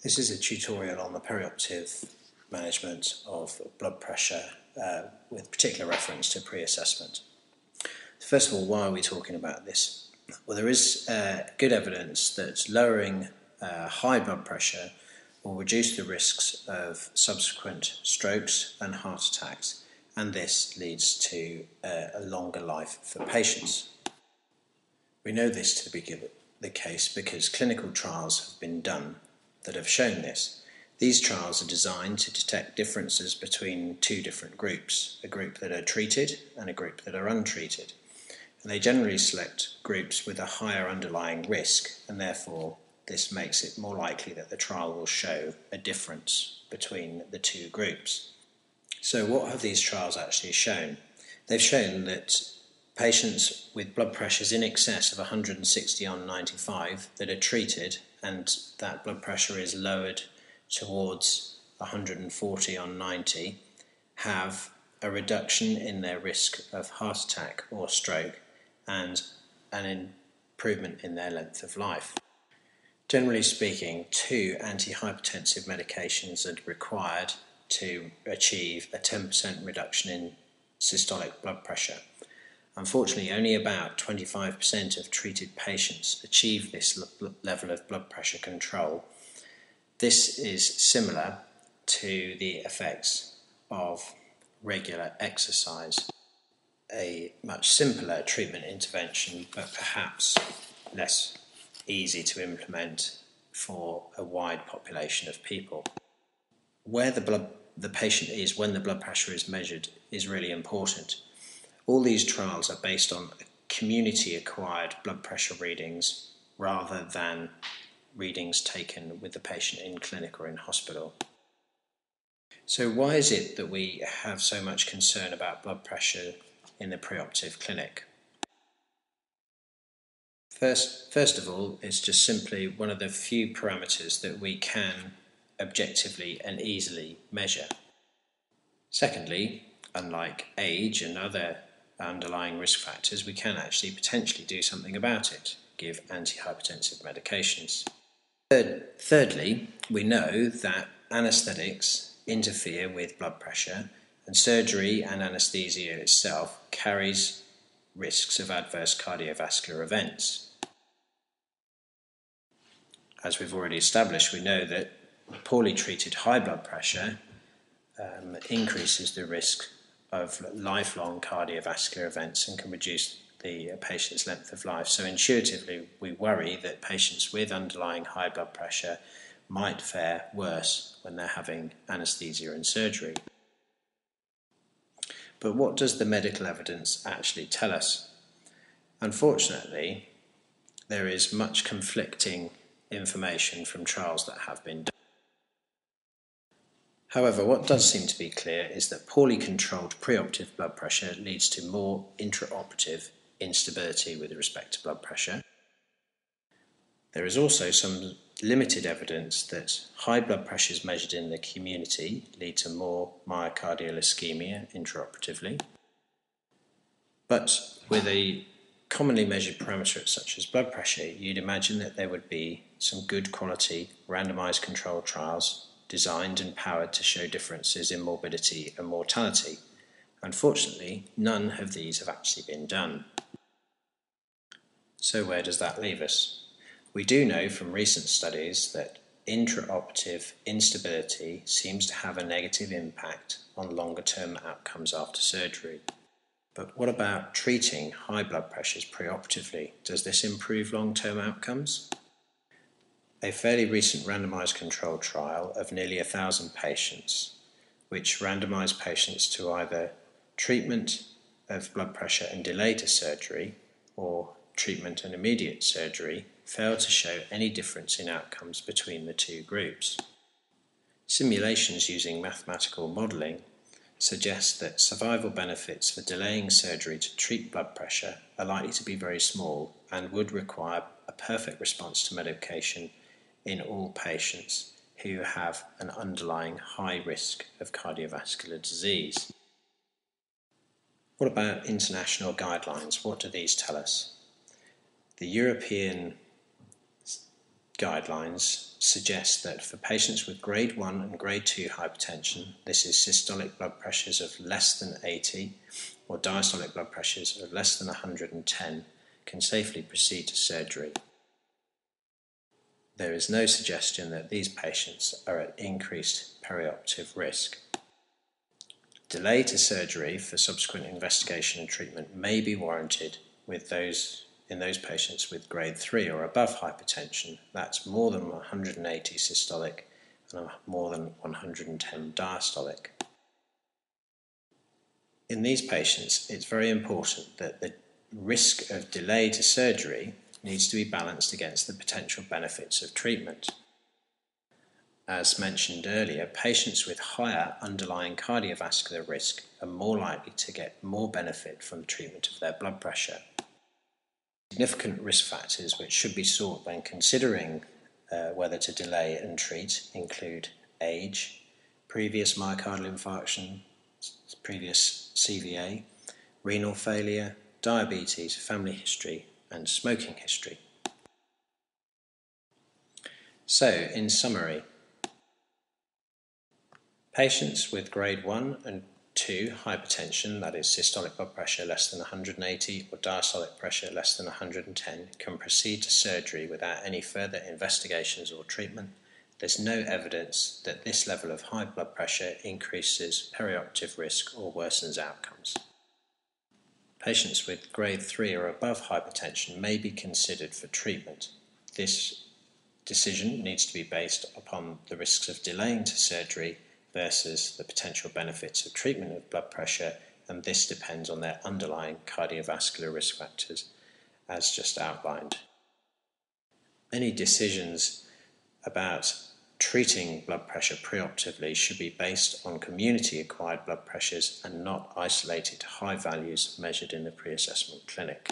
This is a tutorial on the perioperative management of blood pressure with particular reference to pre-assessment. First of all, why are we talking about this? Well, there is good evidence that lowering high blood pressure will reduce the risks of subsequent strokes and heart attacks, and this leads to a longer life for patients. We know this to be the case because clinical trials have been done that have shown this. These trials are designed to detect differences between two different groups, a group that are treated and a group that are untreated. And they generally select groups with a higher underlying risk, and therefore this makes it more likely that the trial will show a difference between the two groups. So what have these trials actually shown? They've shown that patients with blood pressures in excess of 160/95 that are treated and that blood pressure is lowered towards 140/90 have a reduction in their risk of heart attack or stroke and an improvement in their length of life. Generally speaking, 2 antihypertensive medications are required to achieve a 10% reduction in systolic blood pressure. Unfortunately, only about 25% of treated patients achieve this level of blood pressure control. This is similar to the effects of regular exercise. A much simpler treatment intervention, but perhaps less easy to implement for a wide population of people. Where the patient is when the blood pressure is measured is really important. All these trials are based on community-acquired blood pressure readings rather than readings taken with the patient in clinic or in hospital. So why is it that we have so much concern about blood pressure in the preoperative clinic? First of all, it's just simply one of the few parameters that we can objectively and easily measure. Secondly, unlike age and other underlying risk factors, we can actually potentially do something about it, give antihypertensive medications. Thirdly, we know that anaesthetics interfere with blood pressure, and surgery and anaesthesia itself carries risks of adverse cardiovascular events. As we've already established, we know that poorly treated high blood pressure increases the risk of lifelong cardiovascular events and can reduce the patient's length of life. So intuitively, we worry that patients with underlying high blood pressure might fare worse when they're having anaesthesia and surgery. But what does the medical evidence actually tell us? Unfortunately, there is much conflicting information from trials that have been done. However, what does seem to be clear is that poorly controlled preoperative blood pressure leads to more intraoperative instability with respect to blood pressure. There is also some limited evidence that high blood pressures measured in the community lead to more myocardial ischemia intraoperatively. But with a commonly measured parameter such as blood pressure, you'd imagine that there would be some good quality randomized controlled trials designed and powered to show differences in morbidity and mortality. Unfortunately, none of these have actually been done. So where does that leave us? We do know from recent studies that intraoperative instability seems to have a negative impact on longer-term outcomes after surgery. But what about treating high blood pressures preoperatively? Does this improve long-term outcomes? A fairly recent randomized controlled trial of nearly 1,000 patients, which randomized patients to either treatment of blood pressure and delay to surgery or treatment and immediate surgery, failed to show any difference in outcomes between the two groups. Simulations using mathematical modelling suggest that survival benefits for delaying surgery to treat blood pressure are likely to be very small and would require a perfect response to medication in all patients who have an underlying high risk of cardiovascular disease. What about international guidelines? What do these tell us? The European guidelines suggest that for patients with grade 1 and grade 2 hypertension, this is systolic blood pressures of less than 80 or diastolic blood pressures of less than 110, can safely proceed to surgery. There is no suggestion that these patients are at increased perioperative risk. Delay to surgery for subsequent investigation and treatment may be warranted in those patients with grade 3 or above hypertension. That's more than 180 systolic and more than 110 diastolic. In these patients, it's very important that the risk of delay to surgery needs to be balanced against the potential benefits of treatment. As mentioned earlier, patients with higher underlying cardiovascular risk are more likely to get more benefit from treatment of their blood pressure. Significant risk factors which should be sought when considering whether to delay and treat include age, previous myocardial infarction, previous CVA, renal failure, diabetes, family history, and smoking history. So, in summary, patients with grade 1 and 2 hypertension, that is systolic blood pressure less than 180 or diastolic pressure less than 110, can proceed to surgery without any further investigations or treatment. There's no evidence that this level of high blood pressure increases perioperative risk or worsens outcomes. Patients with grade 3 or above hypertension may be considered for treatment. This decision needs to be based upon the risks of delaying to surgery versus the potential benefits of treatment of blood pressure, and this depends on their underlying cardiovascular risk factors as just outlined. Any decisions about treating blood pressure preoperatively should be based on community-acquired blood pressures and not isolated high values measured in the pre-assessment clinic.